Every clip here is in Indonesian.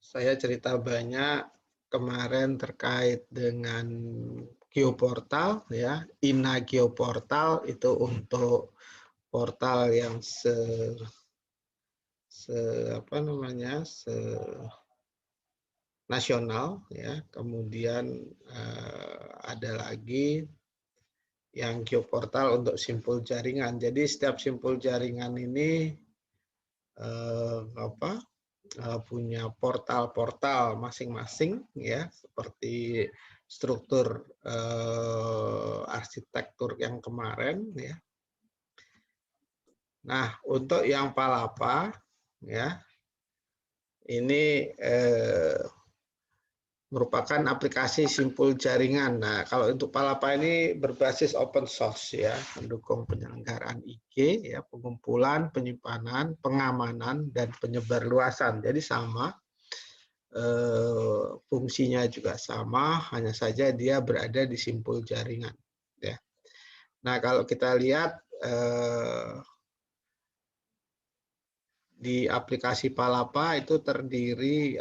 saya cerita banyak kemarin terkait dengan geoportal ya. INA Geoportal itu untuk portal yang nasional ya. Kemudian ada lagi yang geoportal untuk simpul jaringan. Jadi setiap simpul jaringan ini punya portal-portal masing-masing ya, seperti struktur arsitektur yang kemarin ya. Nah, untuk yang Palapa ya, ini merupakan aplikasi simpul jaringan. Nah, kalau untuk Palapa ini berbasis open source ya, mendukung penyelenggaraan IG ya, pengumpulan, penyimpanan, pengamanan dan penyebarluasan. Jadi sama, fungsinya juga sama, hanya saja dia berada di simpul jaringan ya. Nah, kalau kita lihat di aplikasi Palapa itu terdiri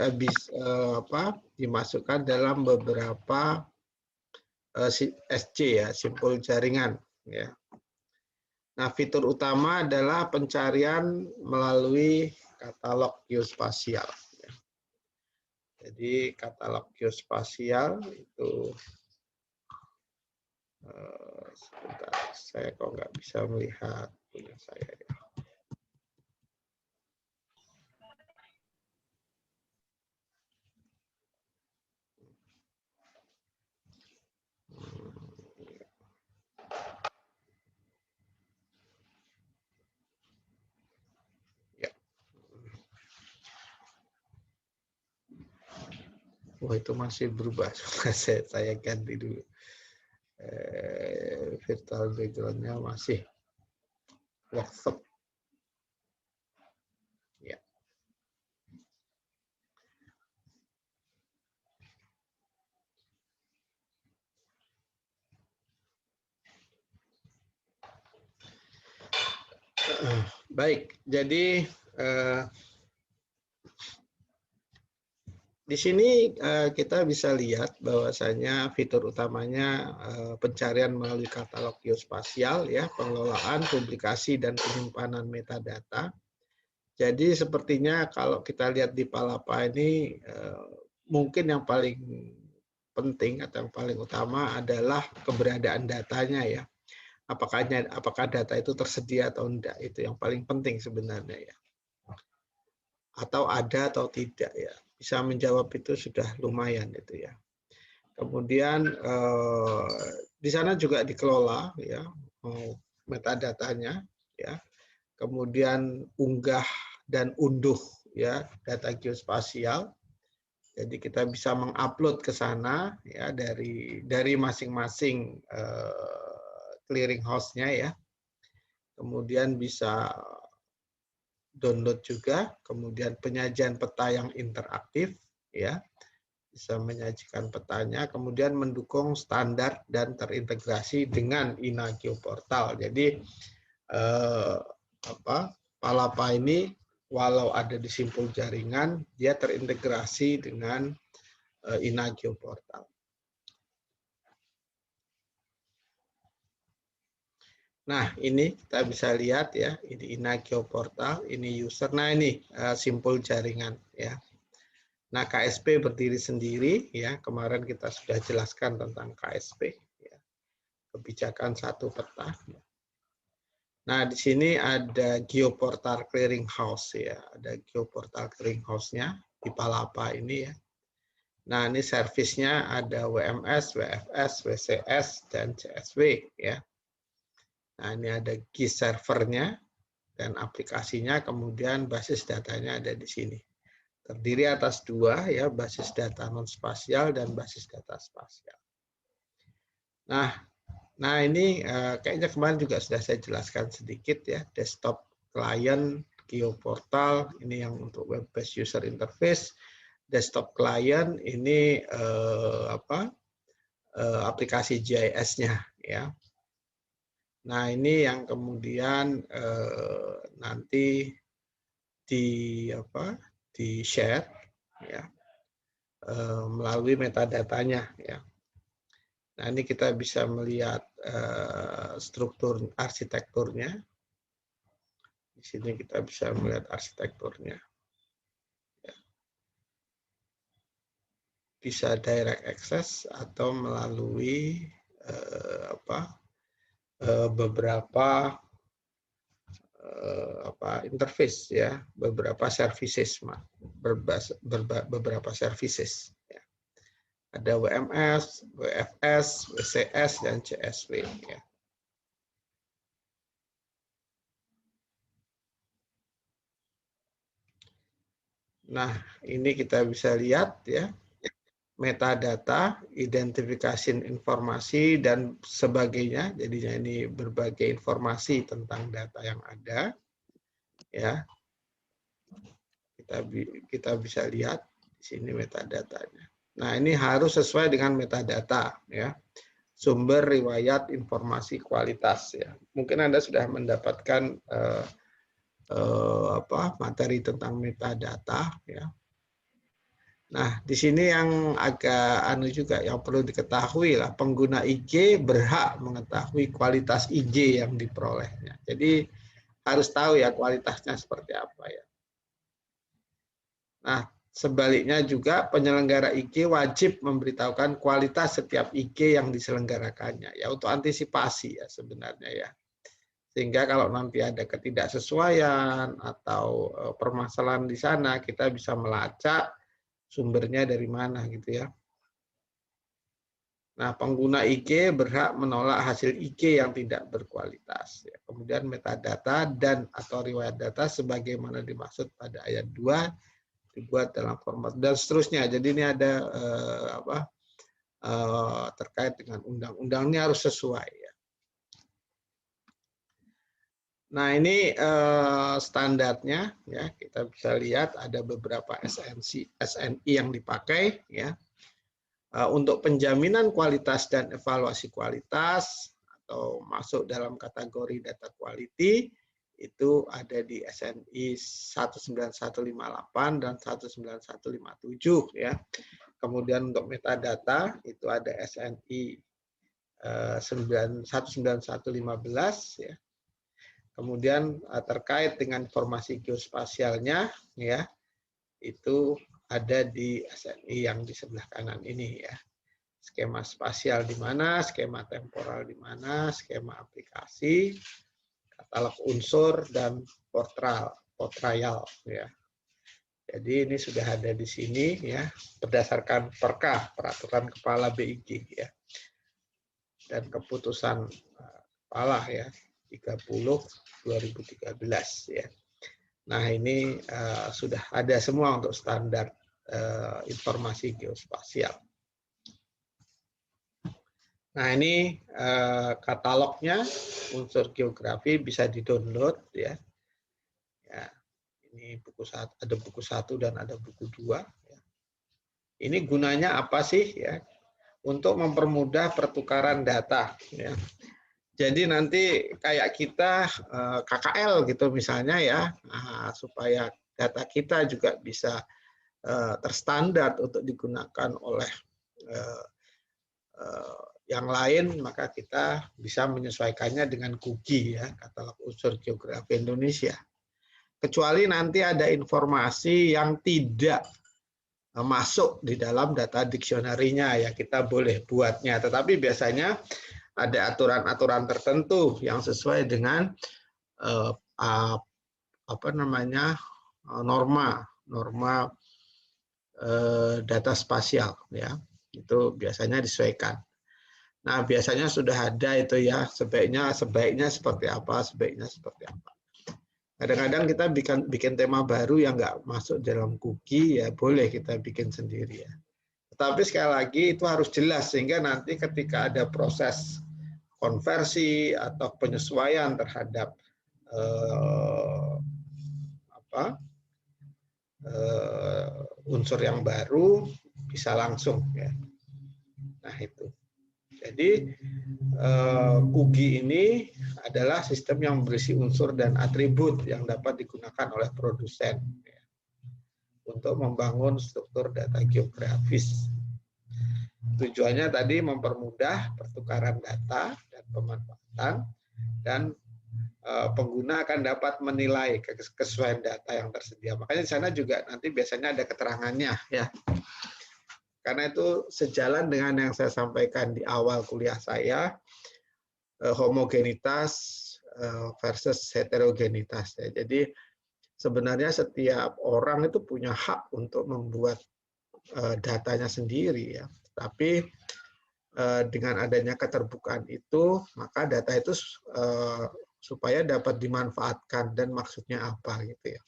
dimasukkan dalam beberapa SC ya, simpul jaringan ya. Nah, fitur utama adalah pencarian melalui katalog geospasial ya. Jadi katalog geospasial itu sebentar, saya kok nggak bisa melihat punya saya ya. Wah, itu masih berubah. Saya ganti dulu. Virtual background-nya masih workshop. Ya. Baik, jadi di sini kita bisa lihat bahwasanya fitur utamanya pencarian melalui katalog geospasial ya, pengelolaan, publikasi dan penyimpanan metadata. Jadi sepertinya kalau kita lihat di Palapa ini mungkin yang paling penting atau yang paling utama adalah keberadaan datanya ya. Apakah data itu tersedia atau enggak, itu yang paling penting sebenarnya ya. Atau ada atau tidak ya. Bisa menjawab itu sudah lumayan itu ya. Kemudian di sana juga dikelola ya metadatanya ya. Kemudian unggah dan unduh ya data geospasial. Jadi kita bisa mengupload ke sana ya dari masing-masing clearing house-nya ya. Kemudian bisa download juga, kemudian penyajian peta yang interaktif ya, bisa menyajikan petanya, kemudian mendukung standar dan terintegrasi dengan INA Geoportal. Jadi Palapa ini walau ada di simpul jaringan, dia terintegrasi dengan INA Geoportal. Nah, ini kita bisa lihat ya, ini INA Geoportal, ini user. Nah, ini simpul jaringan ya. Nah, KSP berdiri sendiri ya. Kemarin kita sudah jelaskan tentang KSP ya. Kebijakan satu peta. Nah, di sini ada Geoportal Clearing House ya. Ada Geoportal Clearing House-nya di Palapa ini ya. Nah, ini servisnya ada WMS, WFS, WCS, dan CSW ya. Nah, ini ada GIS servernya dan aplikasinya, kemudian basis datanya ada di sini. Terdiri atas dua ya, basis data non spasial dan basis data spasial. Nah ini kayaknya kemarin juga sudah saya jelaskan sedikit ya, desktop client Geoportal ini yang untuk web based user interface, desktop client ini aplikasi GIS-nya ya. Nah, ini yang kemudian nanti di share ya. melalui metadatanya ya. Nah, ini kita bisa melihat struktur arsitekturnya. Di sini kita bisa melihat arsitekturnya. Bisa direct access atau melalui beberapa interface ya, beberapa services, beberapa services. Ya. Ada WMS, WFS, WCS, dan CSW. Ya. Nah, ini kita bisa lihat ya, metadata, identifikasi informasi, dan sebagainya. Jadinya ini berbagai informasi tentang data yang ada. Ya, kita bisa lihat di sini metadatanya. Nah, ini harus sesuai dengan metadata ya. Sumber riwayat informasi kualitas ya. Mungkin Anda sudah mendapatkan materi tentang metadata ya. Nah, di sini yang agak juga yang perlu diketahui lah, pengguna IG berhak mengetahui kualitas IG yang diperolehnya. Jadi harus tahu ya kualitasnya seperti apa ya. Nah, sebaliknya juga penyelenggara IG wajib memberitahukan kualitas setiap IG yang diselenggarakannya ya, untuk antisipasi ya sebenarnya ya. Sehingga kalau nanti ada ketidaksesuaian atau permasalahan di sana, kita bisa melacak sumbernya dari mana gitu ya. Nah, pengguna IG berhak menolak hasil IG yang tidak berkualitas. Ya. Kemudian metadata dan atau riwayat data sebagaimana dimaksud pada ayat 2 dibuat dalam format dan seterusnya. Jadi ini ada terkait dengan undang-undangnya harus sesuai. Ya. Nah, ini standarnya ya, kita bisa lihat ada beberapa SNI yang dipakai ya. Untuk penjaminan kualitas dan evaluasi kualitas atau masuk dalam kategori data quality itu ada di SNI 19158 dan 19157 ya. Kemudian untuk metadata itu ada SNI 19115 ya. Kemudian terkait dengan informasi geospasialnya ya, itu ada di SNI yang di sebelah kanan ini ya. Skema spasial di mana, skema temporal di mana, skema aplikasi, katalog unsur, dan portrayal ya. Jadi ini sudah ada di sini ya, berdasarkan Perka, Peraturan Kepala BIG ya. Dan keputusan kepala ya 30/2013 ya. Nah, ini sudah ada semua untuk standar informasi geospasial. Nah, ini katalognya unsur geografi bisa di-download ya. Ya. Ini buku 1, ada buku 1 dan ada buku 2 ya. Ini gunanya apa sih ya? Untuk mempermudah pertukaran data ya. Jadi nanti kayak kita KKL gitu misalnya ya, supaya data kita juga bisa terstandar untuk digunakan oleh yang lain, maka kita bisa menyesuaikannya dengan KUGI ya, Katalog Unsur Geografi Indonesia. Kecuali nanti ada informasi yang tidak masuk di dalam data dictionary-nya ya, kita boleh buatnya, tetapi biasanya ada aturan-aturan tertentu yang sesuai dengan norma data spasial ya, itu biasanya disesuaikan. Nah, biasanya sudah ada itu ya, sebaiknya seperti apa, Kadang-kadang kita bikin tema baru yang nggak masuk dalam KUGI ya, boleh kita bikin sendiri ya. Tetapi sekali lagi itu harus jelas sehingga nanti ketika ada proses konversi atau penyesuaian terhadap unsur yang baru bisa langsung ya. Nah, itu. Jadi KUGI ini adalah sistem yang berisi unsur dan atribut yang dapat digunakan oleh produsen. untuk membangun struktur data geografis. Tujuannya tadi mempermudah pertukaran data dan pemanfaatan, dan pengguna akan dapat menilai kesesuaian data yang tersedia. Makanya di sana juga nanti biasanya ada keterangannya ya. Karena itu sejalan dengan yang saya sampaikan di awal kuliah saya, homogenitas versus heterogenitas ya. Jadi sebenarnya setiap orang itu punya hak untuk membuat datanya sendiri ya. Tapi dengan adanya keterbukaan itu, maka data itu supaya dapat dimanfaatkan, dan maksudnya apa gitu ya.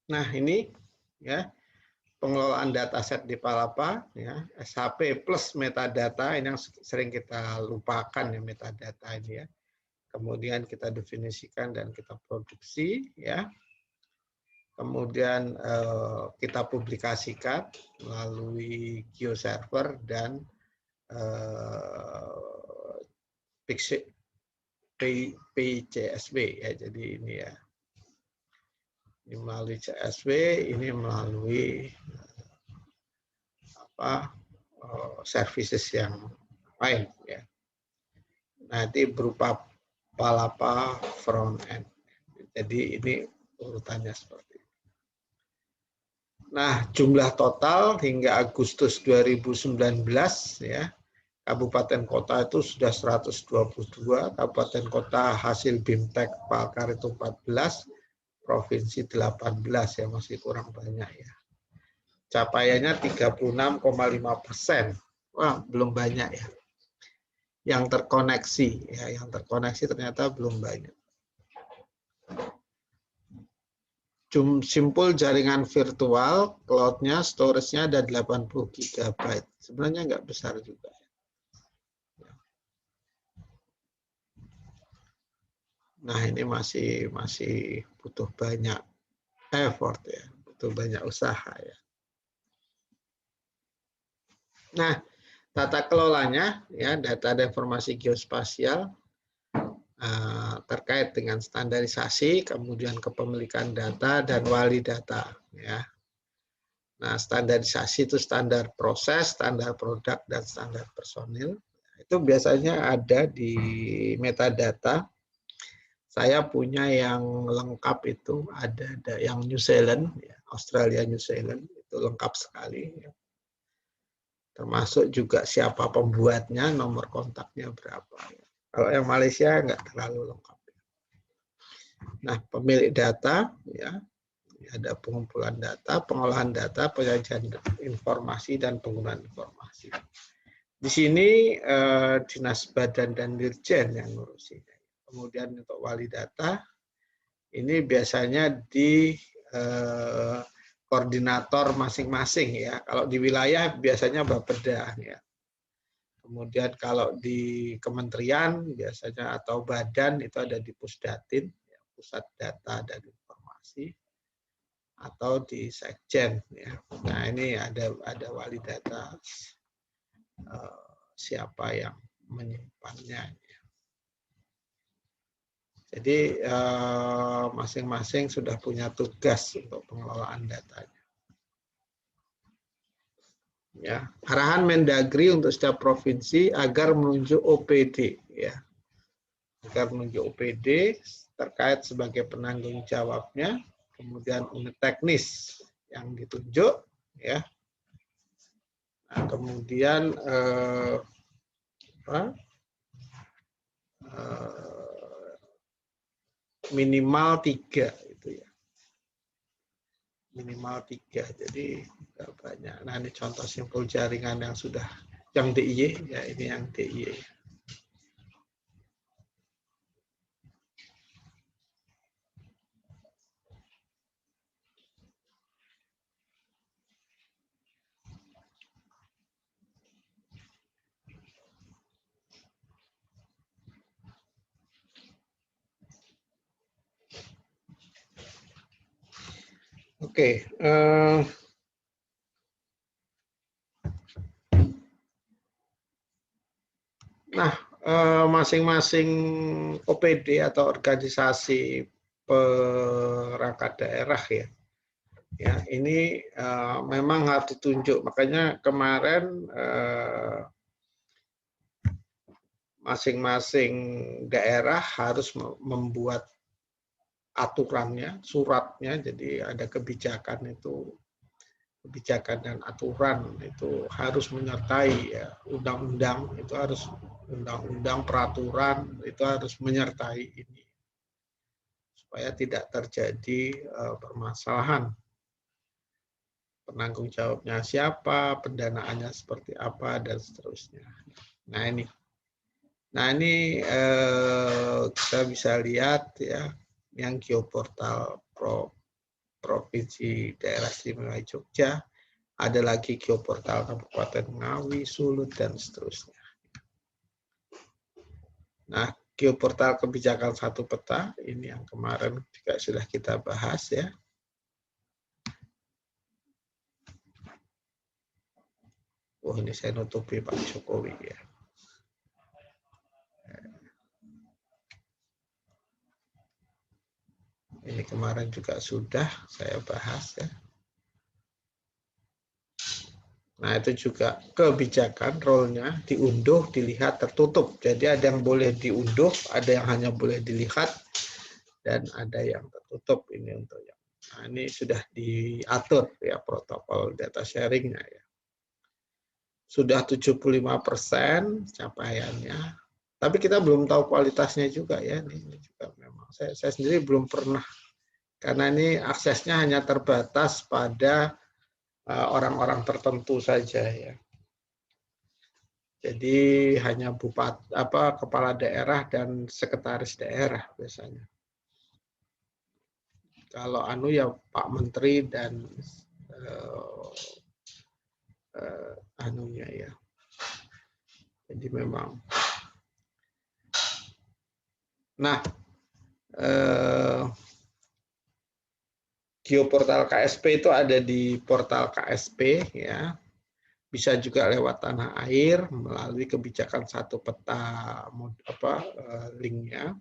Nah ini ya pengelolaan dataset di Palapa ya, SHP plus metadata, ini yang sering kita lupakan ya, metadata ini ya. Kemudian kita definisikan dan kita produksi ya. Kemudian kita publikasikan melalui GeoServer dan PCSW ya. Jadi ini ya. Ini melalui CSW, ini melalui services yang lain ya. Nanti berupa Palapa front end. Jadi ini urutannya seperti itu. Nah, jumlah total hingga Agustus 2019 ya, kabupaten kota itu sudah 122, kabupaten kota hasil BIMTEK Palkar itu 14, provinsi 18 ya, masih kurang banyak ya. Capaiannya 36,5%. Wah, belum banyak ya. Yang terkoneksi ya, yang terkoneksi ternyata belum banyak. Simpul jaringan virtual, cloud-nya, storage-nya ada 80 GB. Sebenarnya nggak besar juga. Nah, ini masih butuh banyak effort ya, butuh banyak usaha ya. Nah, tata kelolanya ya, data dan informasi geospasial terkait dengan standarisasi, kemudian kepemilikan data dan wali data ya. Nah, standarisasi itu standar proses, standar produk, dan standar personil. Itu biasanya ada di metadata. Saya punya yang lengkap itu, ada yang New Zealand, Australia, New Zealand, itu lengkap sekali. Termasuk juga siapa pembuatnya, nomor kontaknya berapa. Kalau yang Malaysia nggak terlalu lengkap. Nah, pemilik data, ya, ada pengumpulan data, pengolahan data, penyajian informasi, dan penggunaan informasi. Di sini Dinas Badan dan Dirjen yang ngurusinya. Kemudian untuk wali data, ini biasanya di koordinator masing-masing ya. Kalau di wilayah biasanya Bapeda ya. Kemudian kalau di kementerian biasanya atau badan itu ada di Pusdatin, ya, Pusat Data dan Informasi, atau di Sekjen ya. Nah, ini ada wali data, siapa yang menyimpannya. Jadi masing-masing sudah punya tugas untuk pengelolaan datanya. Ya, arahan Mendagri untuk setiap provinsi agar menunjuk OPD ya. Agar menunjuk OPD terkait sebagai penanggung jawabnya, kemudian unit teknis yang ditunjuk ya. Nah, kemudian minimal 3 itu ya. Minimal 3, jadi tidak banyak. Nah, ini contoh simpul jaringan yang sudah, yang DIY ya, ini yang DIY. Oke, nah, masing-masing OPD atau organisasi perangkat daerah ya. Ya, ini memang harus ditunjuk. Makanya kemarin masing-masing daerah harus membuat aturannya, suratnya. Jadi ada kebijakan itu, kebijakan dan aturan itu harus menyertai ya, undang-undang itu harus, undang-undang peraturan itu harus menyertai ini supaya tidak terjadi permasalahan. Penanggung jawabnya siapa, pendanaannya seperti apa, dan seterusnya. Nah ini kita bisa lihat ya, yang geoportal Provinsi Daerah Istimewa Jogja, ada lagi geoportal Kabupaten Ngawi, Sulut, dan seterusnya. Nah, geoportal kebijakan satu peta, ini yang kemarin juga sudah kita bahas ya. Oh, ini saya nutupi Pak Jokowi ya. Ini kemarin juga sudah saya bahas ya. Nah, itu juga kebijakan role-nya diunduh, dilihat, tertutup. Jadi ada yang boleh diunduh, ada yang hanya boleh dilihat, dan ada yang tertutup. Ini untuk yang. Nah, ini sudah diatur ya protokol data sharing-nya ya. Sudah 75% capaiannya. Tapi kita belum tahu kualitasnya juga ya. Ini juga memang saya sendiri belum pernah, karena ini aksesnya hanya terbatas pada orang-orang tertentu saja ya. Jadi hanya bupati, kepala daerah dan sekretaris daerah biasanya. Kalau ya Pak Menteri dan anunya ya. Jadi memang. Nah, geoportal KSP itu ada di portal KSP ya. Bisa juga lewat tanah air melalui kebijakan satu peta linknya.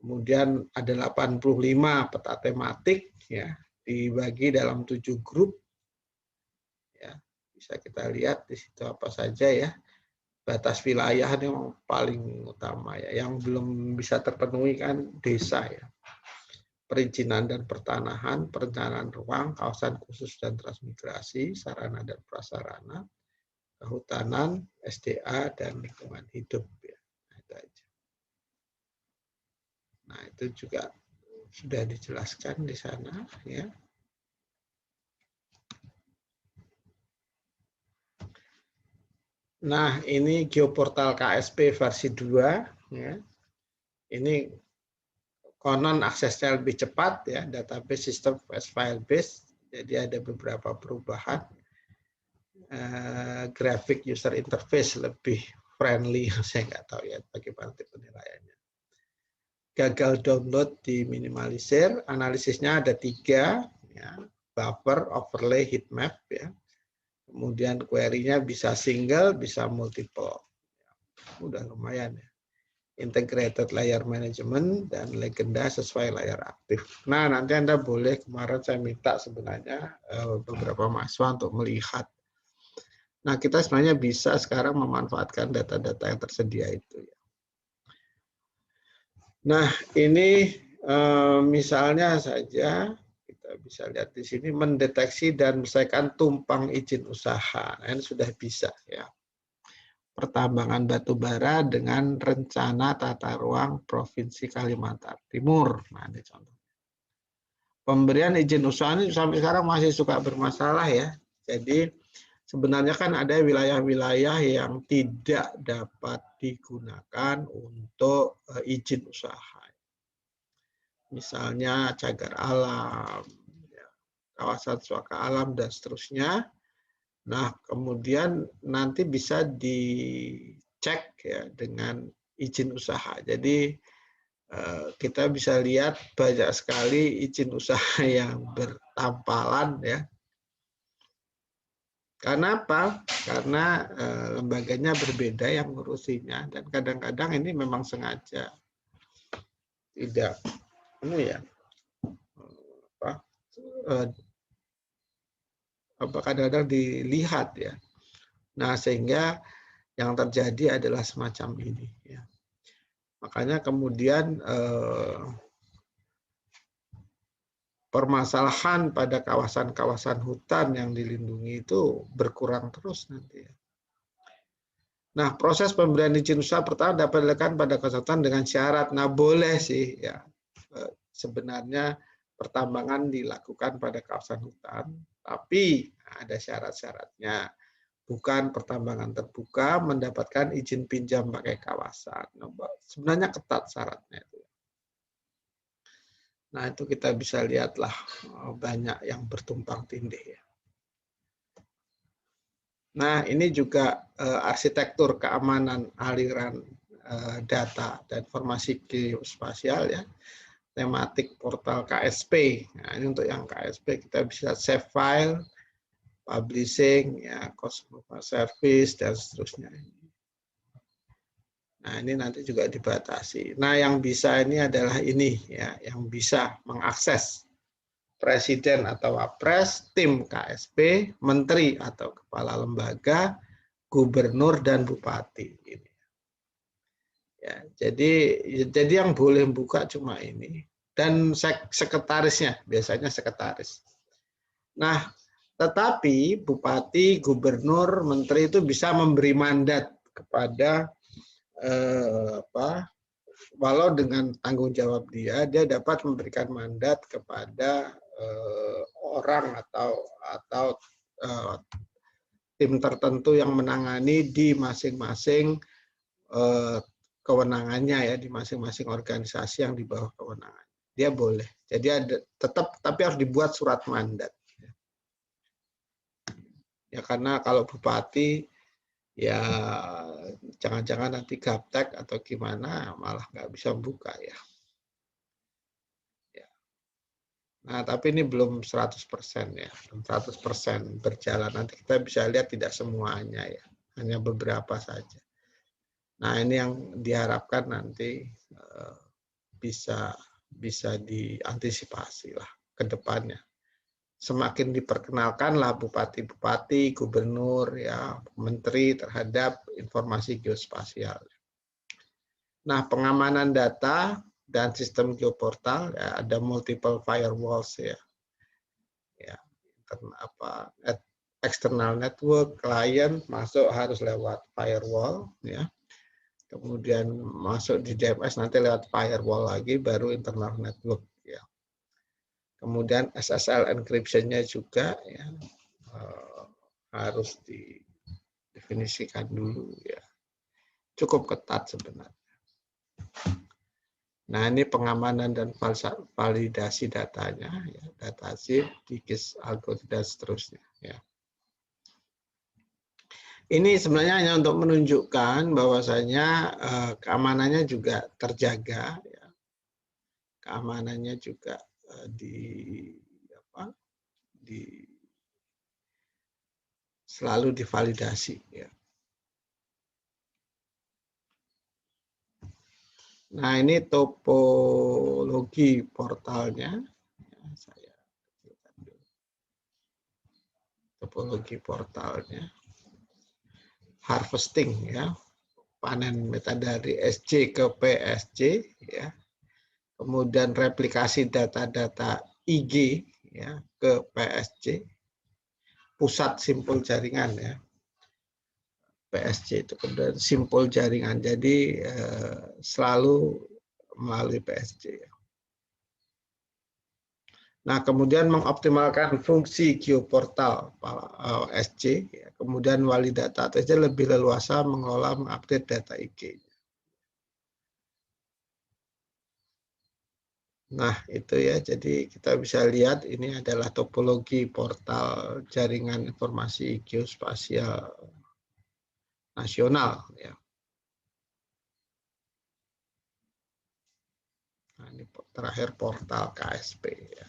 Kemudian ada 85 peta tematik ya, dibagi dalam 7 grup. Ya, bisa kita lihat di situ apa saja ya. Batas wilayah ini yang paling utama ya. Yang belum bisa terpenuhi kan desa ya. Perizinan dan pertanahan, perencanaan ruang, kawasan khusus dan transmigrasi, sarana dan prasarana, kehutanan, SDA, dan lingkungan hidup. Ya. Nah, itu aja. Nah, itu juga sudah dijelaskan di sana. Ya. Nah, ini geoportal KSP versi 2. Ya. Ini konon aksesnya lebih cepat, ya, database sistem file base. Jadi ada beberapa perubahan. Graphic user interface lebih friendly, saya nggak tahu ya bagaimana penilaiannya. Gagal download diminimalisir, analisisnya ada 3, ya, buffer, overlay, heatmap, ya. Kemudian query-nya bisa single, bisa multiple. Udah lumayan ya. Integrated layer management dan legenda sesuai layar aktif. Nah, nanti Anda boleh, kemarin saya minta sebenarnya beberapa mahasiswa untuk melihat. Nah, kita sebenarnya bisa sekarang memanfaatkan data-data yang tersedia itu. Nah, ini misalnya saja kita bisa lihat di sini mendeteksi dan menyelesaikan tumpang izin usaha. Nah, ini sudah bisa ya. Pertambangan batu bara dengan rencana tata ruang Provinsi Kalimantan Timur. Nah, ini contoh. Pemberian izin usaha ini sampai sekarang masih suka bermasalah ya. Jadi sebenarnya kan ada wilayah-wilayah yang tidak dapat digunakan untuk izin usaha. Misalnya cagar alam, kawasan suaka alam, dan seterusnya. Nah, kemudian nanti bisa dicek ya dengan izin usaha. Jadi kita bisa lihat banyak sekali izin usaha yang bertampalan ya. Karena apa? Karena lembaganya berbeda yang ngurusinya, dan kadang-kadang ini memang sengaja tidak kadang-kadang dilihat ya. Nah, sehingga yang terjadi adalah semacam ini ya. Makanya kemudian permasalahan pada kawasan-kawasan hutan yang dilindungi itu berkurang terus nanti ya. Nah, proses pemberian izin usaha pertama dapat dilakukan pada kesempatan dengan syarat. Nah, boleh sih ya. Sebenarnya pertambangan dilakukan pada kawasan hutan, tapi ada syarat-syaratnya. Bukan pertambangan terbuka mendapatkan izin pinjam pakai kawasan. Sebenarnya ketat syaratnya itu. Nah, itu kita bisa lihatlah banyak yang bertumpang tindih ya. Nah, ini juga arsitektur keamanan aliran data dan informasi geospasial ya. Tematik portal KSP. Nah, ini untuk yang KSP kita bisa save file, publishing, ya, Cosmos service dan seterusnya. Nah, ini nanti juga dibatasi. Nah, yang bisa ini adalah ini ya, yang bisa mengakses presiden atau wapres, tim KSP, menteri atau kepala lembaga, gubernur dan bupati. Ini. Ya, jadi yang boleh buka cuma ini dan sekretarisnya, biasanya sekretaris. Nah, tetapi bupati, gubernur, menteri itu bisa memberi mandat kepada walau dengan tanggung jawab dia dapat memberikan mandat kepada orang atau tim tertentu yang menangani di masing-masing kewenangannya ya, di masing-masing organisasi yang di bawah kewenangan. Dia boleh. Jadi ada tetap, tapi harus dibuat surat mandat. Ya karena kalau bupati ya jangan-jangan nanti gaptek atau gimana malah nggak bisa buka ya. Nah, tapi ini belum 100% ya, belum 100% berjalan. Nanti kita bisa lihat tidak semuanya ya, hanya beberapa saja. Nah, ini yang diharapkan nanti bisa diantisipasi lah ke depannya. Semakin diperkenalkanlah bupati-bupati, gubernur, ya, menteri terhadap informasi geospasial. Nah, pengamanan data dan sistem geoportal ya, ada multiple firewalls ya. Ya, external network, klien masuk harus lewat firewall ya. Kemudian masuk di DMS nanti lewat firewall lagi baru internal network ya. Kemudian SSL encryption-nya juga ya harus didefinisikan dulu ya. Cukup ketat sebenarnya. Nah, ini pengamanan dan validasi datanya ya, data zip, dikis, algoritma dan seterusnya ya. Ini sebenarnya hanya untuk menunjukkan bahwasanya keamanannya juga terjaga ya. Keamanannya juga selalu divalidasi ya. Nah, ini topologi portalnya. Ya, saya topologi portalnya. Harvesting ya. Panen metadata dari SC ke PSC ya. Kemudian replikasi data-data IG ya ke PSC. Pusat simpul jaringan ya. PSC itu kemudian simpul jaringan. Jadi selalu melalui PSC. Nah, kemudian mengoptimalkan fungsi geoportal SC, ya. Kemudian wali data TC lebih leluasa mengelola mengupdate data IG. Nah, itu ya. Jadi kita bisa lihat ini adalah topologi portal jaringan informasi geospasial nasional ya. Nah, ini terakhir portal KSP ya.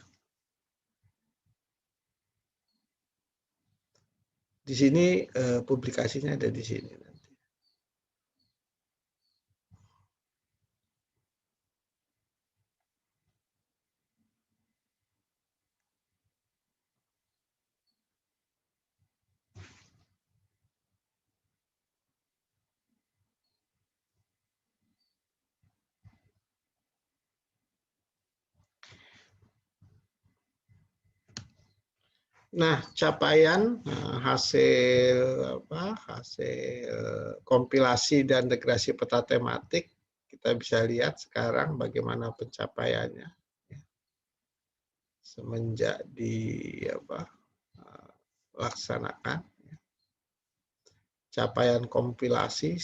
Di sini publikasinya ada di sini nanti. Nah, capaian hasil kompilasi dan regresi peta tematik kita bisa lihat sekarang bagaimana pencapaiannya semenjak laksanakan capaian kompilasi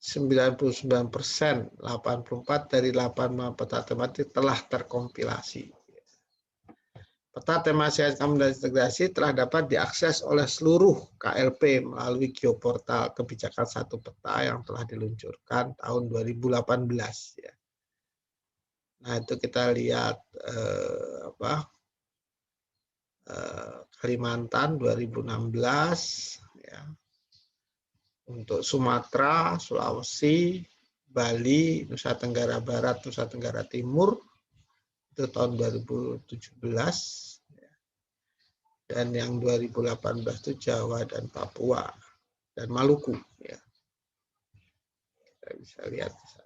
99%, 84 dari 85 peta tematik telah terkompilasi. Peta tematik integrasi telah dapat diakses oleh seluruh KLP melalui geoportal kebijakan satu peta yang telah diluncurkan tahun 2018. Ya. Nah itu kita lihat Kalimantan 2016, ya. Untuk Sumatera, Sulawesi, Bali, Nusa Tenggara Barat, Nusa Tenggara Timur itu tahun 2017. Dan yang 2018 itu Jawa dan Papua dan Maluku, ya. Kita bisa lihat di sana.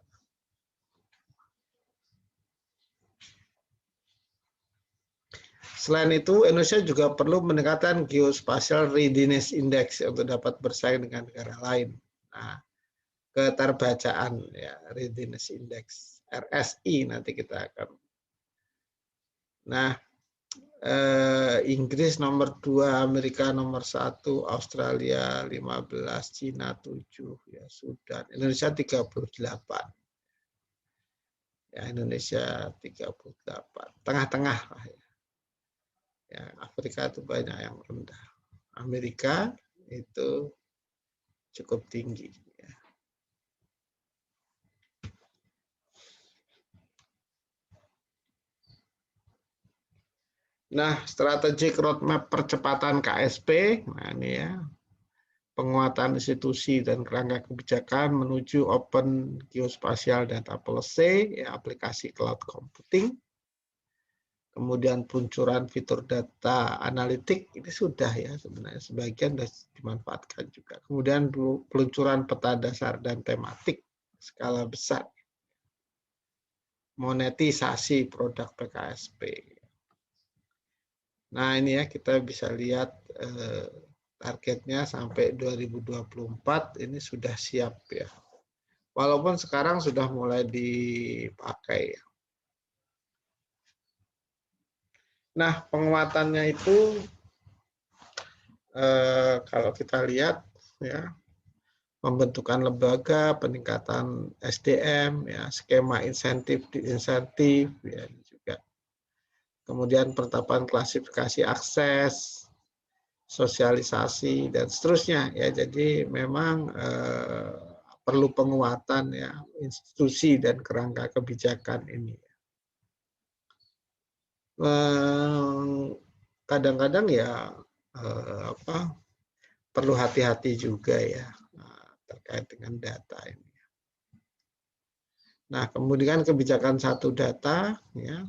Selain itu, Indonesia juga perlu meningkatkan Geospatial Readiness Index untuk dapat bersaing dengan negara lain. Nah, keterbacaan, ya, Readiness Index RSI nanti kita akan. Nah, Inggris nomor 2, Amerika nomor 1, Australia 15, Cina 7, ya, Sudan, Indonesia 38. Ya, Indonesia 38. Tengah-tengah lah, ya. Ya, Afrika itu banyak yang rendah. Amerika itu cukup tinggi. Ya. Nah, strategic roadmap percepatan KSP, nah ini ya, penguatan institusi dan kerangka kebijakan menuju Open Geospatial Data Policy, ya, aplikasi cloud computing. Kemudian peluncuran fitur data analitik, ini sudah ya sebenarnya, sebagian sudah dimanfaatkan juga. Kemudian peluncuran peta dasar dan tematik skala besar. Monetisasi produk PKSP. Nah ini ya kita bisa lihat targetnya sampai 2024 ini sudah siap ya. Walaupun sekarang sudah mulai dipakai. Nah penguatannya itu kalau kita lihat ya, pembentukan lembaga, peningkatan SDM, ya, skema insentif ya, juga. Kemudian penetapan klasifikasi akses, sosialisasi dan seterusnya ya. Jadi memang perlu penguatan ya institusi dan kerangka kebijakan ini. Kadang-kadang ya perlu hati-hati juga ya terkait dengan data ini. Nah, kemudian kebijakan satu data ya.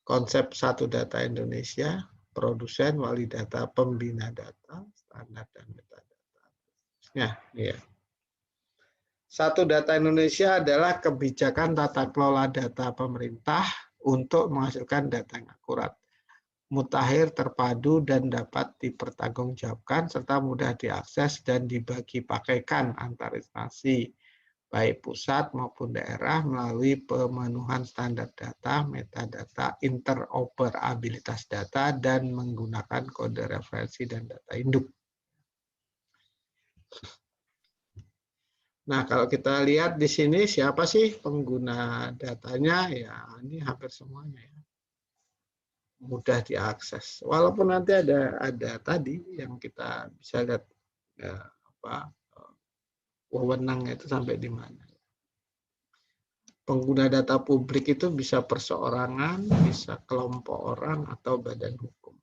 Konsep satu data Indonesia, produsen, wali data, pembina data, standar dan metadata. Ya, ya. Satu data Indonesia adalah kebijakan tata kelola data pemerintah untuk menghasilkan data yang akurat, mutakhir, terpadu, dan dapat dipertanggungjawabkan serta mudah diakses dan dibagi pakaikan antar instansi baik pusat maupun daerah melalui pemenuhan standar data, metadata, interoperabilitas data, dan menggunakan kode referensi dan data induk. Nah, kalau kita lihat di sini siapa sih pengguna datanya? Ya, ini hampir semuanya ya. Mudah diakses. Walaupun nanti ada tadi yang kita bisa lihat ya, wewenangnya itu sampai di mana. Pengguna data publik itu bisa perseorangan, bisa kelompok orang, atau badan hukum.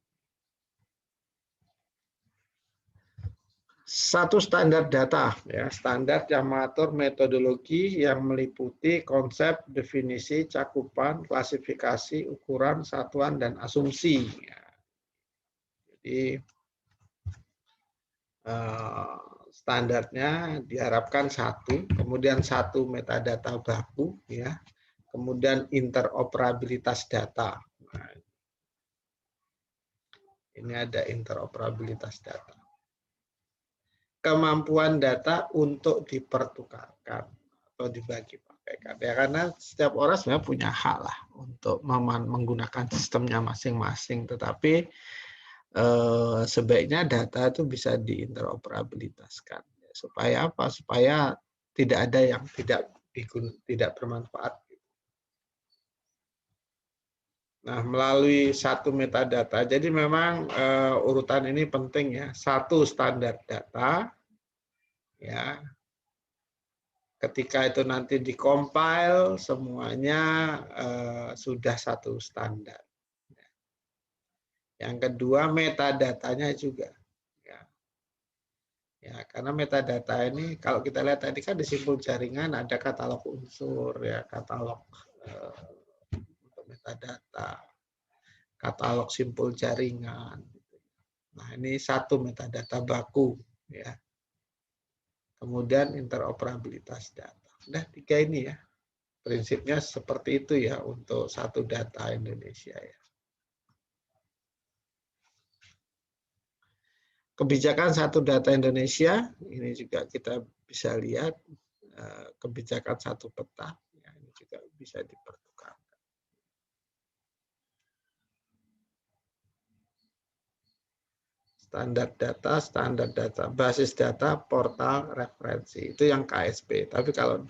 Satu standar data, ya, standar yang mengatur metodologi yang meliputi konsep, definisi, cakupan, klasifikasi, ukuran, satuan, dan asumsi. Ya. Jadi standarnya diharapkan satu, kemudian satu metadata baku, ya, kemudian interoperabilitas data. Nah, Ini ada interoperabilitas data. Kemampuan data untuk dipertukarkan atau dibagi pakaikan. Ya, karena setiap orang sebenarnya punya hak lah untuk menggunakan sistemnya masing-masing. Tetapi sebaiknya data itu bisa diinteroperabilitaskan. Supaya apa? Supaya tidak ada yang tidak bermanfaat. Nah, melalui satu metadata, jadi memang urutan ini penting ya. Satu standar data, ya. Ketika itu nanti dikompil, semuanya sudah satu standar. Yang kedua, metadatanya juga. Ya, karena metadata ini, kalau kita lihat tadi kan di simpul jaringan ada katalog unsur, ya, katalog untuk metadata, katalog simpul jaringan. Nah, ini satu metadata baku, ya. Kemudian interoperabilitas data. Nah, 3 ini ya. Prinsipnya seperti itu ya untuk satu data Indonesia ya. Kebijakan satu data Indonesia, ini juga kita bisa lihat kebijakan satu peta, ya, ini juga bisa dipertukarkan. Standar data, basis data, portal, referensi. Itu yang KSP. Tapi kalau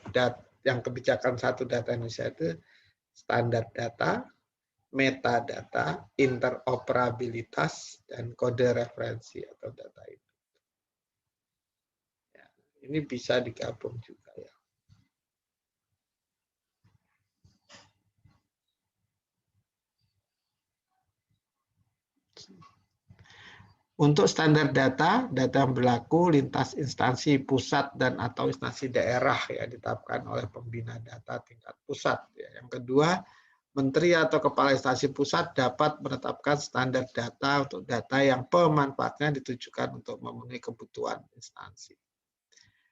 yang kebijakan satu data Indonesia itu standar data, metadata, interoperabilitas, dan kode referensi atau data itu. Ya, ini bisa digabung juga ya. Untuk standar data yang berlaku lintas instansi pusat dan atau instansi daerah ya ditetapkan oleh pembina data tingkat pusat. Ya. Yang kedua, Menteri atau Kepala Instansi Pusat dapat menetapkan standar data untuk data yang pemanfaatnya ditujukan untuk memenuhi kebutuhan instansi.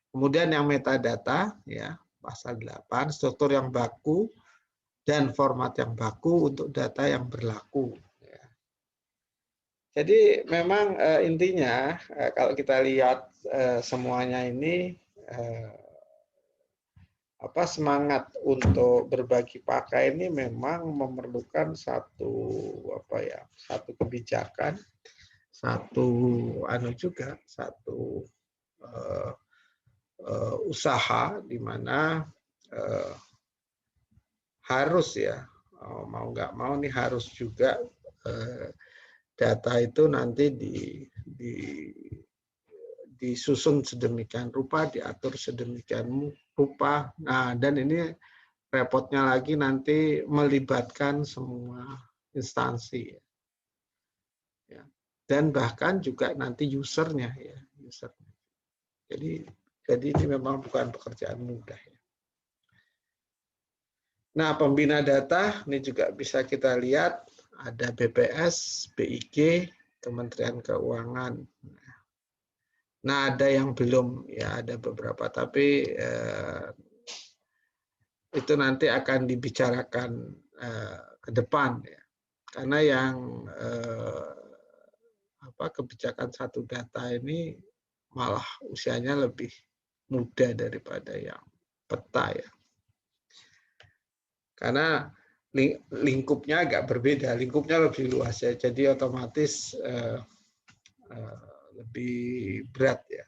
Kemudian yang metadata, ya pasal 8, struktur yang baku dan format yang baku untuk data yang berlaku. Jadi memang intinya kalau kita lihat semuanya ini semangat untuk berbagi pakai ini memang memerlukan satu kebijakan, satu usaha di mana harus ya mau nggak mau nih harus juga data itu nanti disusun sedemikian rupa, diatur sedemikian rupa. Nah, dan ini repotnya lagi nanti melibatkan semua instansi. Ya. Dan bahkan juga nanti usernya ya, usernya. Jadi ini memang bukan pekerjaan mudah ya. Nah, pembina data ini juga bisa kita lihat ada BPS, BIG, Kementerian Keuangan. Nah, ada yang belum ya, ada beberapa, tapi itu nanti akan dibicarakan ke depan ya. Karena yang kebijakan satu data ini malah usianya lebih muda daripada yang peta ya. Karena lingkupnya agak berbeda, lingkupnya lebih luas ya, jadi otomatis lebih berat ya.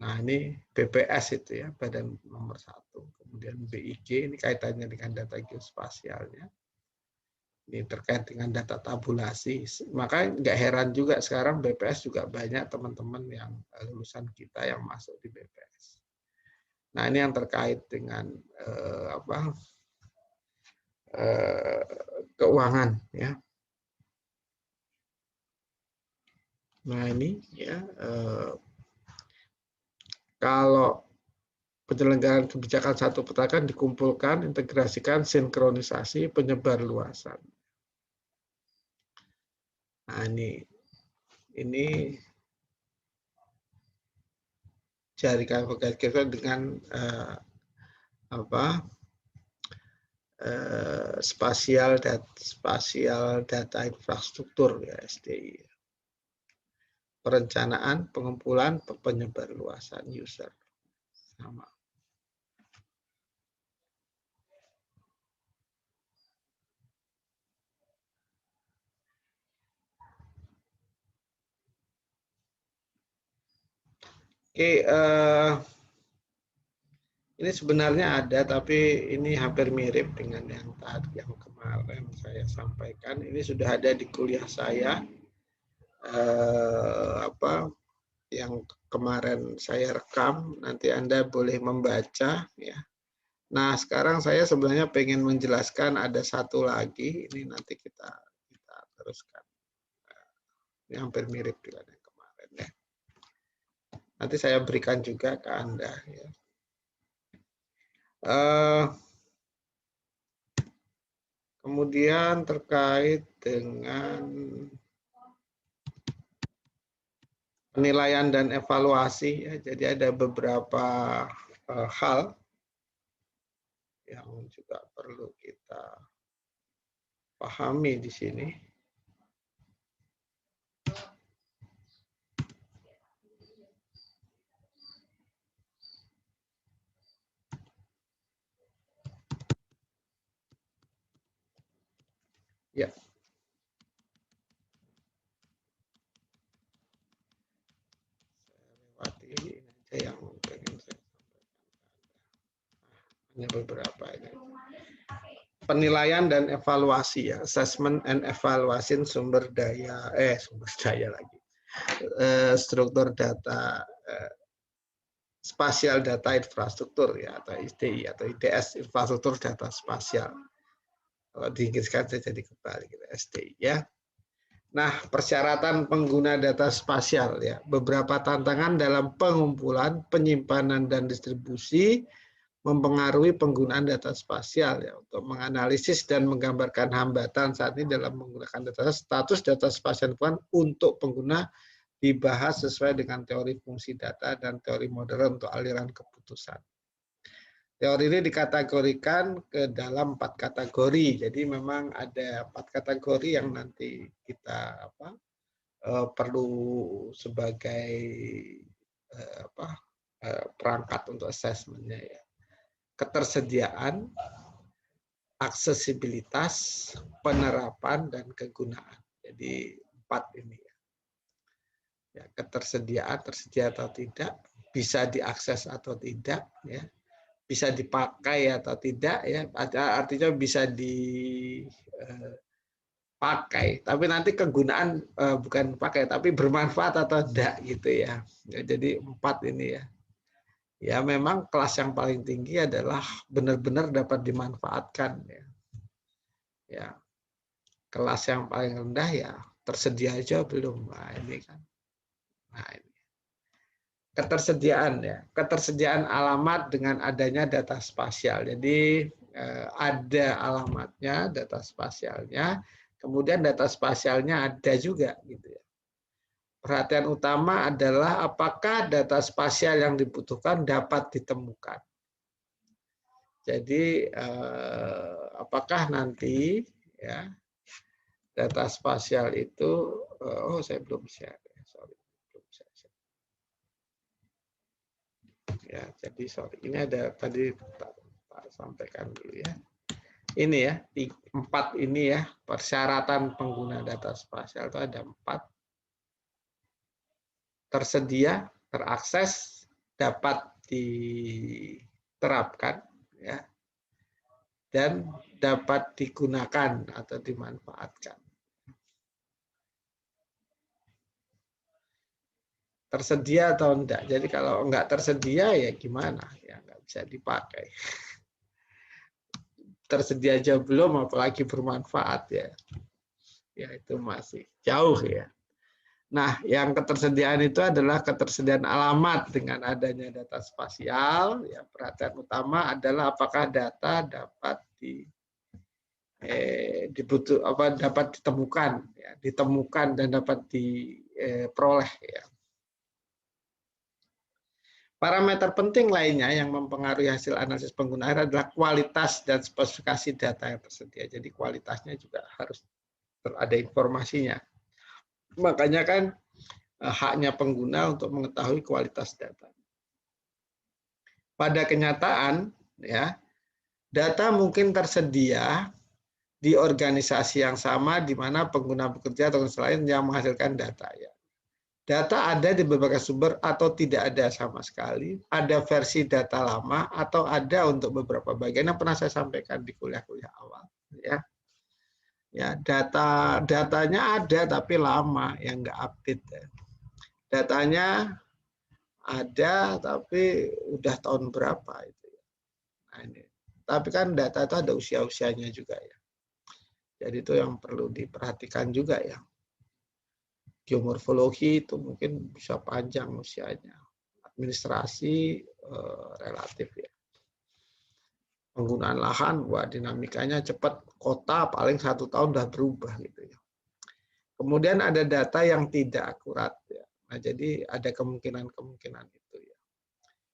Nah ini BPS itu ya, Badan Nomor 1. Kemudian BIG ini kaitannya dengan data geospasialnya. Ini terkait dengan data tabulasi. Maka nggak heran juga sekarang BPS juga banyak teman-teman yang lulusan kita yang masuk di BPS. Nah ini yang terkait dengan keuangan ya. Nah ini ya kalau penyelenggaraan kebijakan satu peta kan dikumpulkan, integrasikan, sinkronisasi, penyebar luasan. Nah ini jaringan berkaitan dengan spasial data infrastruktur ya SDI. Perencanaan, pengumpulan, penyebarluasan user sama. Oke, ini sebenarnya ada, tapi ini hampir mirip dengan yang tadi, yang kemarin saya sampaikan. Ini sudah ada di kuliah saya, yang kemarin saya rekam. Nanti Anda boleh membaca, ya. Nah, sekarang saya sebenarnya pengen menjelaskan ada satu lagi. Ini nanti kita teruskan. Ini hampir mirip dengan yang kemarin, ya. Nanti saya berikan juga ke Anda, ya. Kemudian terkait dengan penilaian dan evaluasi, ya, jadi ada beberapa hal yang juga perlu kita pahami di sini. Ya. Ini aja yang pengen saya sampaikan. Hanya beberapa ini. Penilaian dan evaluasi, ya, assessment and evaluation sumber daya lagi. Struktur data spasial data infrastruktur, ya, atau IDI atau IDS, infrastruktur data spasial. Kalau diinggriskan saya jadi kebalik, gitu, SDI, ya. Nah, persyaratan pengguna data spasial, ya, beberapa tantangan dalam pengumpulan, penyimpanan dan distribusi mempengaruhi penggunaan data spasial, ya, untuk menganalisis dan menggambarkan hambatan saat ini dalam menggunakan data. Status data spasial untuk pengguna dibahas sesuai dengan teori fungsi data dan teori modern untuk aliran keputusan. Teori ini dikategorikan ke dalam 4 kategori. Jadi memang ada 4 kategori yang nanti kita perlu sebagai perangkat untuk assessment-nya, ya. Ketersediaan, aksesibilitas, penerapan, dan kegunaan. Jadi 4 ini, ya. Ya, ketersediaan, tersedia atau tidak, bisa diakses atau tidak, ya. Bisa dipakai atau tidak, ya, artinya bisa dipakai, tapi nanti kegunaan bukan pakai tapi bermanfaat atau tidak, gitu, ya. Jadi 4 ini, ya. Ya, memang kelas yang paling tinggi adalah benar-benar dapat dimanfaatkan, ya. Ya, kelas yang paling rendah, ya, tersedia aja belum. Nah, ini kan. Nah, ini. Ketersediaan, ya, ketersediaan alamat dengan adanya data spasial. Jadi ada alamatnya, data spasialnya, kemudian data spasialnya ada juga, gitu, ya. Perhatian utama adalah apakah data spasial yang dibutuhkan dapat ditemukan. Jadi apakah nanti, ya, data spasial itu saya belum share, sorry, belum share. Ya, jadi sorry, ini ada tadi tak sampaikan dulu, ya. Ini, ya, 4 ini, ya, persyaratan pengguna data spasial itu ada 4. Tersedia, terakses, dapat diterapkan, ya, dan dapat digunakan atau dimanfaatkan. Tersedia atau enggak. Jadi kalau enggak tersedia, ya gimana? Ya enggak bisa dipakai. Tersedia aja belum, apalagi bermanfaat, ya. Ya, itu masih jauh, ya. Nah, yang ketersediaan itu adalah ketersediaan alamat dengan adanya data spasial. Ya, perhatian utama adalah apakah data dapat dapat ditemukan, ya, ditemukan dan dapat diperoleh, ya. Parameter penting lainnya yang mempengaruhi hasil analisis pengguna akhir adalah kualitas dan spesifikasi data yang tersedia. Jadi kualitasnya juga harus ada informasinya. Makanya kan haknya pengguna untuk mengetahui kualitas data. Pada kenyataan, ya, data mungkin tersedia di organisasi yang sama di mana pengguna bekerja atau selain yang menghasilkan data. Ya. Data ada di berbagai sumber atau tidak ada sama sekali. Ada versi data lama atau ada untuk beberapa bagian yang pernah saya sampaikan di kuliah-kuliah awal. Ya, datanya ada tapi lama yang nggak update. Ya. Datanya ada tapi udah tahun berapa itu. Nah, ini. Tapi kan data itu ada usia-usianya juga ya. Jadi itu yang perlu diperhatikan juga ya. Geomorfologi itu mungkin bisa panjang usianya. Administrasi relatif ya. Penggunaan lahan, wah dinamikanya cepat. Kota paling 1 tahun udah berubah gitu ya. Kemudian ada data yang tidak akurat ya. Nah jadi ada kemungkinan itu ya.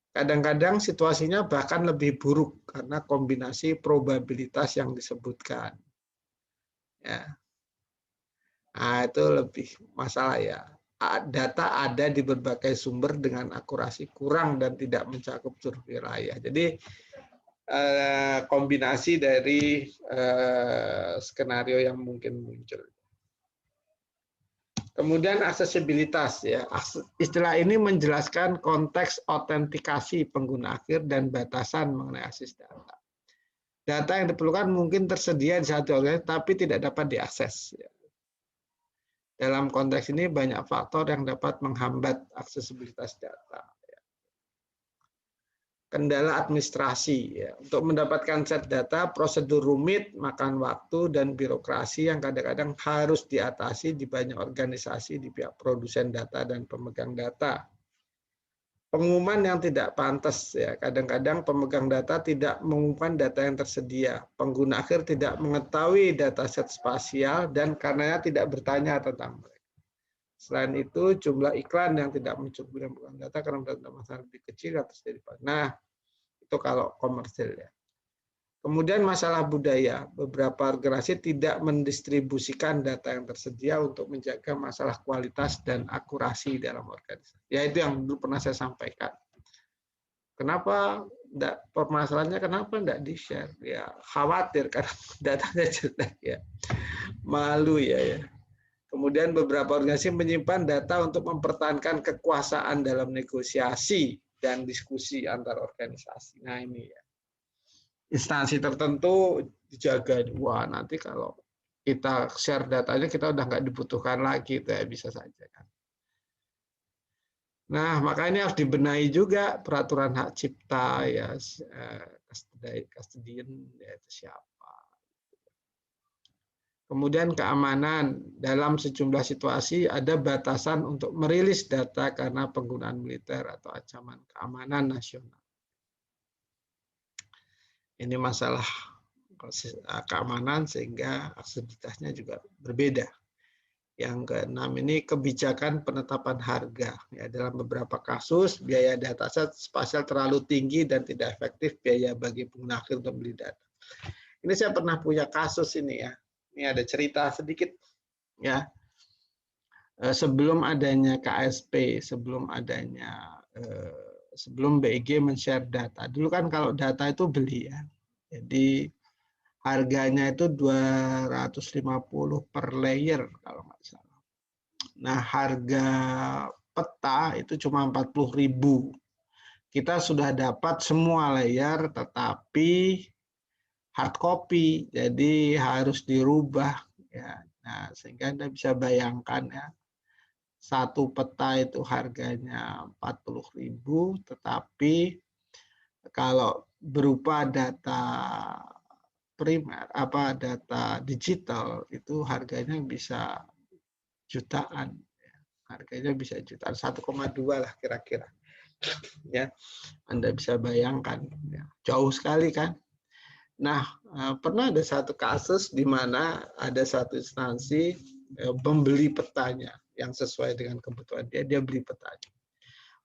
Kadang-kadang situasinya bahkan lebih buruk karena kombinasi probabilitas yang disebutkan. Ya. Nah, itu lebih masalah ya. Data ada di berbagai sumber dengan akurasi kurang dan tidak mencakup seluruh wilayah. Jadi kombinasi dari skenario yang mungkin muncul. Kemudian aksesibilitas ya. Istilah ini menjelaskan konteks autentikasi pengguna akhir dan batasan mengenai akses data. Data yang diperlukan mungkin tersedia di satu organisasi tapi tidak dapat diakses. Ya. Dalam konteks ini banyak faktor yang dapat menghambat aksesibilitas data. Kendala administrasi. Ya. Untuk mendapatkan set data, prosedur rumit, makan waktu, dan birokrasi yang kadang-kadang harus diatasi di banyak organisasi di pihak produsen data dan pemegang data. Pengumuman yang tidak pantas, ya kadang-kadang pemegang data tidak mengumumkan data yang tersedia. Pengguna akhir tidak mengetahui dataset spasial dan karenanya tidak bertanya tentang mereka. Selain itu, jumlah iklan yang tidak mencukupi data karena data masalah lebih kecil atau sedikit. Nah, itu kalau komersil ya. Kemudian masalah budaya, beberapa organisasi tidak mendistribusikan data yang tersedia untuk menjaga masalah kualitas dan akurasi dalam organisasi. Ya itu yang dulu pernah saya sampaikan. Kenapa permasalahannya kenapa enggak di-share? Ya khawatir karena datanya jelek ya. Malu ya. Kemudian beberapa organisasi menyimpan data untuk mempertahankan kekuasaan dalam negosiasi dan diskusi antar organisasi. Nah ini ya. Instansi tertentu dijaga, wah nanti kalau kita share datanya kita udah nggak dibutuhkan lagi, ya bisa saja kan. Nah makanya harus dibenahi juga peraturan hak cipta ya, custodian ya itu siapa. Kemudian keamanan, dalam sejumlah situasi ada batasan untuk merilis data karena penggunaan militer atau ancaman keamanan nasional. Ini masalah keamanan sehingga aksesibilitasnya juga berbeda. Yang keenam ini kebijakan penetapan harga. Ya, dalam beberapa kasus biaya dataset spasial terlalu tinggi dan tidak efektif biaya bagi pengguna akhir untuk beli data. Ini saya pernah punya kasus ini ya. Ini ada cerita sedikit ya. Sebelum adanya KSP, sebelum BIG men-share data. Dulu kan kalau data itu beli ya. Jadi harganya itu 250 per layer kalau nggak salah. Nah, harga peta itu cuma 40.000. Kita sudah dapat semua layer tetapi hard copy. Jadi harus dirubah ya. Nah, sehingga Anda bisa bayangkan ya. Satu peta itu harganya 40.000 tetapi kalau berupa data primer data digital itu harganya bisa jutaan, harganya bisa jutaan 1,2 lah kira-kira ya. Anda bisa bayangkan ya, jauh sekali kan. Nah pernah ada satu kasus di mana ada satu instansi membeli petanya yang sesuai dengan kebutuhan dia beli petanya.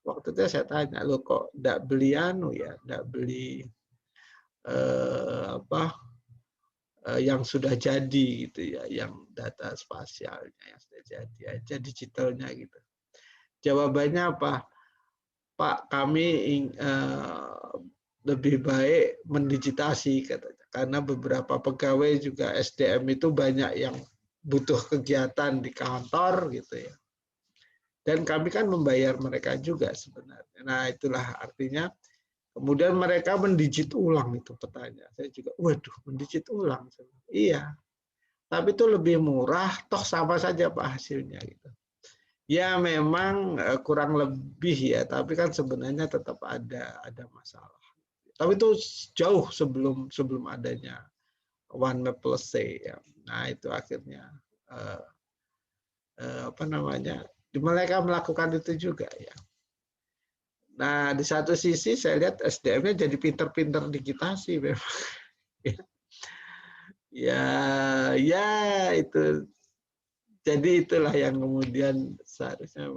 Waktu itu saya tanya, lo kok nggak beli nggak beli yang sudah jadi gitu ya, yang data spasialnya yang sudah jadi aja digitalnya gitu. Jawabannya apa? Pak, kami lebih baik mendigitasi katanya, karena beberapa pegawai juga SDM itu banyak yang butuh kegiatan di kantor gitu ya. Dan kami kan membayar mereka juga sebenarnya. Nah, itulah artinya kemudian mereka mendigit ulang itu petanya. Saya juga, waduh, mendigit ulang. Iya, tapi itu lebih murah, toh sama saja Pak hasilnya gitu. Ya memang kurang lebih ya, tapi kan sebenarnya tetap ada masalah. Tapi itu jauh sebelum adanya One Map Plus C ya. Nah itu akhirnya mereka melakukan itu juga ya. Nah di satu sisi saya lihat SDM-nya jadi pinter-pinter digitasi memang. Ya itu. Jadi itulah yang kemudian seharusnya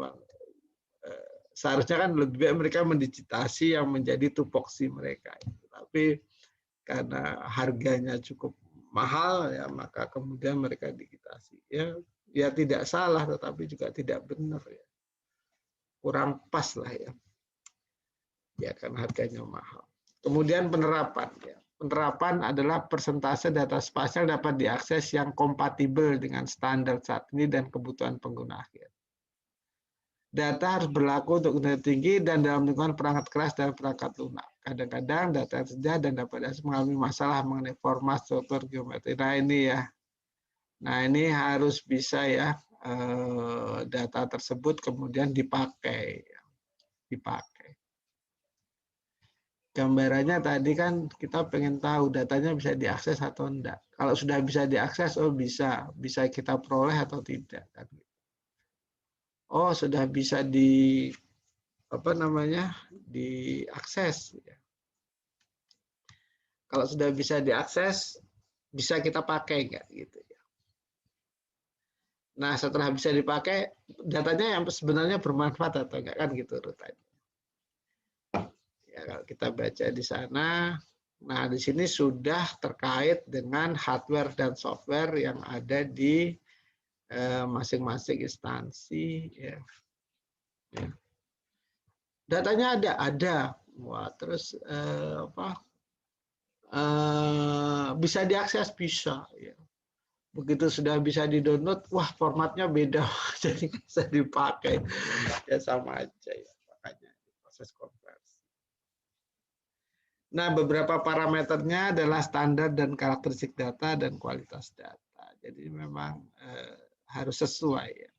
kan lebih baik mereka mendigitasi yang menjadi tupoksi mereka. Tapi karena harganya cukup mahal ya maka kemudian mereka digitasi. Ya tidak salah tetapi juga tidak benar ya. Kurang pas lah ya. Ya karena harganya mahal. Kemudian penerapan ya. Penerapan adalah persentase data spasial dapat diakses yang kompatibel dengan standar saat ini dan kebutuhan pengguna akhir. Data harus berlaku untuk internet tinggi dan dalam lingkungan perangkat keras dan perangkat lunak. Kadang-kadang data yang tersedia dan dapat diakses mengalami masalah mengenai format, struktur, geometri. Nah ini ya. Nah ini harus bisa ya data tersebut kemudian dipakai. Gambarannya tadi kan kita pengen tahu datanya bisa diakses atau enggak. Kalau sudah bisa diakses, oh bisa kita peroleh atau tidak. Oh sudah bisa diakses. Kalau sudah bisa diakses, bisa kita pakai nggak gitu ya. Nah setelah bisa dipakai, datanya yang sebenarnya bermanfaat atau enggak kan gitu rutanya. Ya kalau kita baca di sana, nah di sini sudah terkait dengan hardware dan software yang ada di masing-masing instansi. Ya. Datanya ada. Wah terus bisa diakses bisa. Ya. Begitu sudah bisa di-download, wah formatnya beda, jadi bisa dipakai. Ya sama aja ya, makanya proses konversi. Nah, beberapa parameternya adalah standar dan karakteristik data dan kualitas data. Jadi memang harus sesuai ya.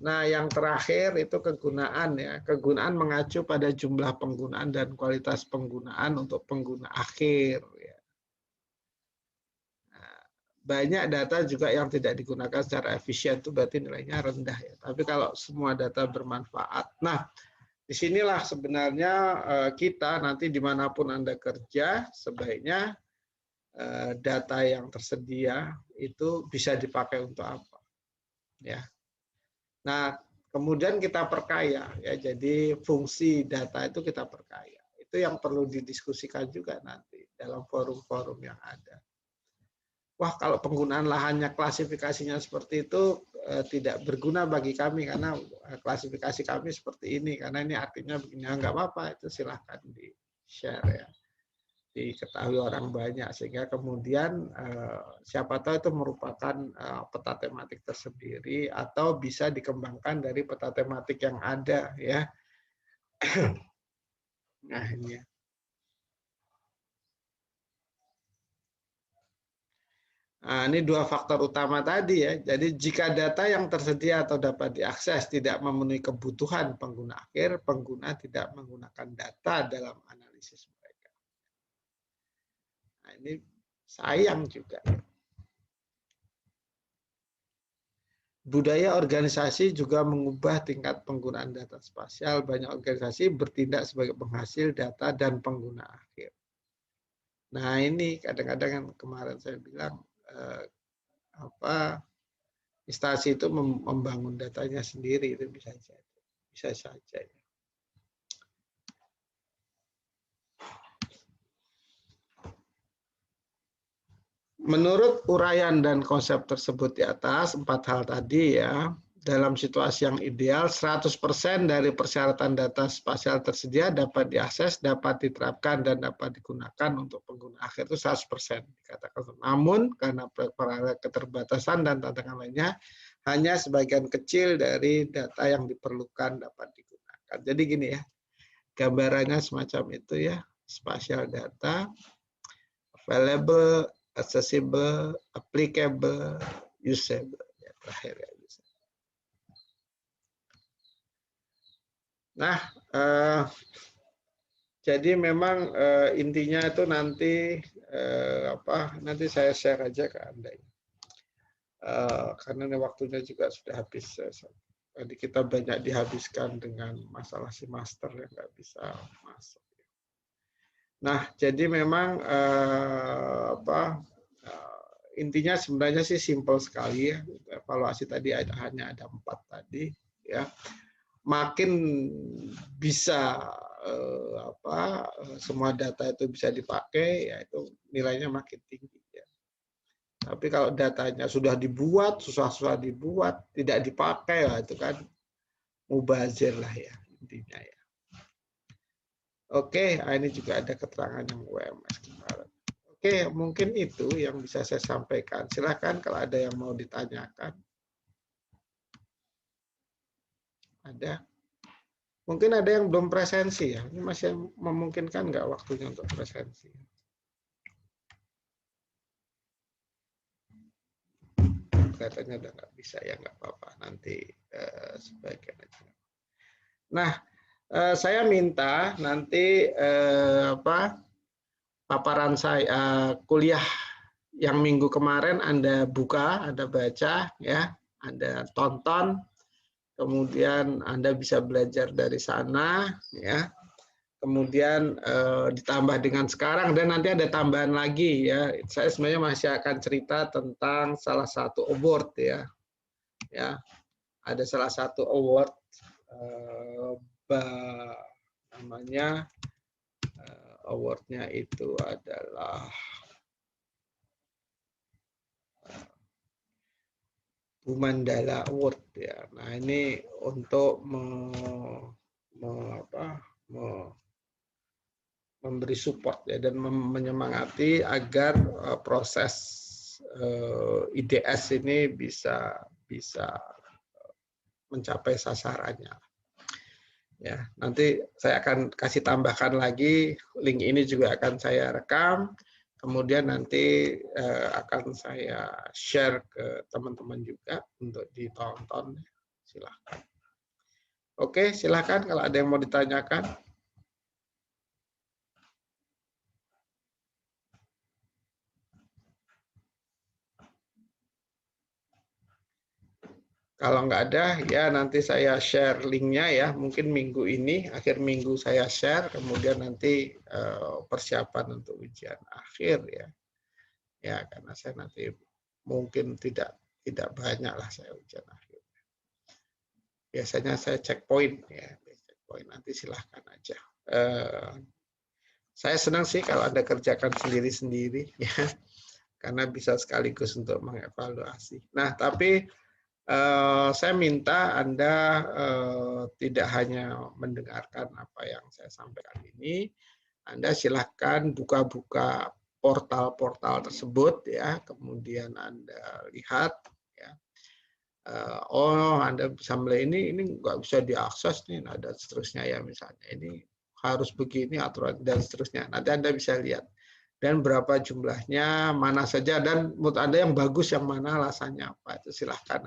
Nah, yang terakhir itu kegunaan ya. Kegunaan mengacu pada jumlah penggunaan dan kualitas penggunaan untuk pengguna akhir ya. Nah, banyak data juga yang tidak digunakan secara efisien itu berarti nilainya rendah ya. Tapi kalau semua data bermanfaat. Nah, disinilah sebenarnya kita nanti dimanapun Anda kerja sebaiknya data yang tersedia itu bisa dipakai untuk apa ya. Nah kemudian kita perkaya ya, jadi fungsi data itu kita perkaya, itu yang perlu didiskusikan juga nanti dalam forum-forum yang ada. Wah kalau penggunaan lahannya klasifikasinya seperti itu tidak berguna bagi kami karena klasifikasi kami seperti ini, karena ini artinya begini, nggak apa-apa, itu silahkan di share ya, diketahui orang banyak sehingga kemudian siapa tahu itu merupakan peta tematik tersendiri atau bisa dikembangkan dari peta tematik yang ada ya. Nah ini ya. Nah, ini dua faktor utama tadi ya. Jadi jika data yang tersedia atau dapat diakses tidak memenuhi kebutuhan pengguna akhir, pengguna tidak menggunakan data dalam analisis mereka. Nah, ini sayang juga. Budaya organisasi juga mengubah tingkat penggunaan data spasial. Banyak organisasi bertindak sebagai penghasil data dan pengguna akhir. Nah ini kadang-kadang yang kemarin saya bilang instansi itu membangun datanya sendiri, itu bisa saja. Menurut uraian dan konsep tersebut di atas, 4 hal tadi ya, dalam situasi yang ideal, 100% dari persyaratan data spasial tersedia dapat diakses, dapat diterapkan, dan dapat digunakan untuk pengguna akhir itu 100% dikatakan. Namun, karena keterbatasan dan tantangan lainnya, hanya sebagian kecil dari data yang diperlukan dapat digunakan. Jadi gini ya, gambarannya semacam itu ya, spasial data, available, accessible, applicable, usable. Ya, terakhir ya. Nah, jadi memang intinya itu nanti nanti saya share aja ke Anda. Karena ini waktunya juga sudah habis. Tadi kita banyak dihabiskan dengan masalah si master yang nggak bisa masuk. Nah, jadi memang intinya sebenarnya sih simple sekali ya. Evaluasi tadi hanya ada 4 tadi ya. Makin bisa semua data itu bisa dipakai, ya itu nilainya makin tinggi ya. Tapi kalau datanya sudah dibuat, susah-susah dibuat, tidak dipakai, lah itu kan mubazir lah ya intinya ya. Oke, ini juga ada keterangan yang UMS kemarin. Oke, mungkin itu yang bisa saya sampaikan. Silakan kalau ada yang mau ditanyakan. Ada. Mungkin ada yang belum presensi ya. Ini masih memungkinkan nggak waktunya untuk presensi? Kelihatannya udah nggak bisa ya, nggak apa-apa. Nanti sebagian aja. Nah, saya minta nanti paparan saya kuliah yang minggu kemarin Anda buka, Anda baca, ya, Anda tonton, kemudian Anda bisa belajar dari sana, ya. Kemudian ditambah dengan sekarang, dan nanti ada tambahan lagi ya. Saya sebenarnya masih akan cerita tentang salah satu award ya. Ya, ada salah satu award namanya awardnya itu adalah Bu Mandala Award ya. Nah, ini untuk memberi support ya dan menyemangati agar proses IDS ini bisa mencapai sasarannya. Ya, nanti saya akan kasih tambahkan lagi, link ini juga akan saya rekam, kemudian nanti akan saya share ke teman-teman juga untuk ditonton. Silahkan. Oke, silahkan kalau ada yang mau ditanyakan. Kalau nggak ada, ya nanti saya share linknya ya. Mungkin minggu ini, akhir minggu saya share, kemudian nanti persiapan untuk ujian akhir ya. Ya, karena saya nanti mungkin tidak banyak lah saya ujian akhir. Biasanya saya checkpoint ya, checkpoint nanti silahkan aja. Saya senang sih kalau Anda kerjakan sendiri-sendiri ya, karena bisa sekaligus untuk mengevaluasi. Nah, tapi saya minta Anda tidak hanya mendengarkan apa yang saya sampaikan ini, Anda silahkan buka-buka portal-portal tersebut ya, kemudian Anda lihat ya, Anda bisa mulai ini nggak bisa diakses nih, nah, dan seterusnya ya, misalnya ini harus begini aturan dan seterusnya. Nanti Anda bisa lihat dan berapa jumlahnya, mana saja, dan menurut Anda yang bagus yang mana, alasannya apa, itu silahkan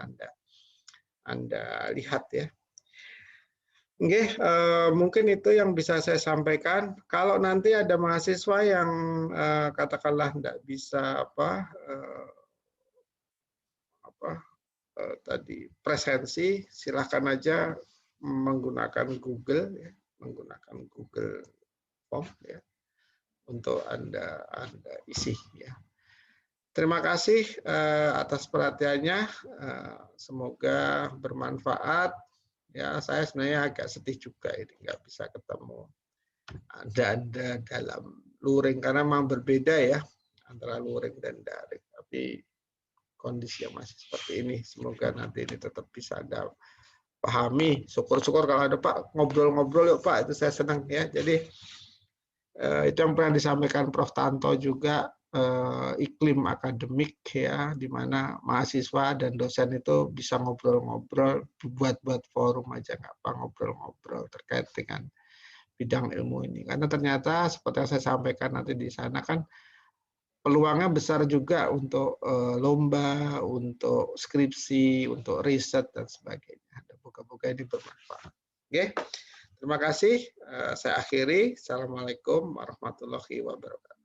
Anda lihat ya. Oke, mungkin itu yang bisa saya sampaikan. Kalau nanti ada mahasiswa yang katakanlah tidak bisa tadi presensi, silahkan aja menggunakan Google ya, menggunakan Google Form ya, untuk Anda isi ya. Terima kasih atas perhatiannya. Semoga bermanfaat. Ya, saya sebenarnya agak sedih juga ini nggak bisa ketemu Anda dalam luring karena memang berbeda ya antara luring dan daring. Tapi kondisi yang masih seperti ini, semoga nanti ini tetap bisa Anda pahami. Syukur-syukur kalau ada Pak ngobrol-ngobrol yuk Pak, itu saya senang ya. Jadi itu yang pernah disampaikan Prof. Tanto juga, iklim akademik ya, di mana mahasiswa dan dosen itu bisa ngobrol-ngobrol, buat forum aja nggak apa ngobrol-ngobrol terkait dengan bidang ilmu ini. Karena ternyata seperti yang saya sampaikan nanti di sana kan peluangnya besar juga untuk lomba, untuk skripsi, untuk riset dan sebagainya. Moga-moga ini bermanfaat. Oke. Terima kasih. Saya akhiri. Assalamualaikum warahmatullahi wabarakatuh.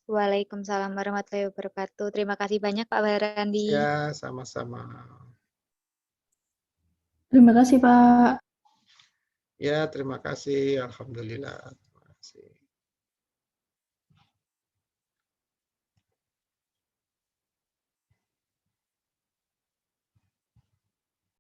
Waalaikumsalam warahmatullahi wabarakatuh. Terima kasih banyak Pak Barandi. Ya, sama-sama. Terima kasih, Pak. Ya, terima kasih. Alhamdulillah. Terima kasih.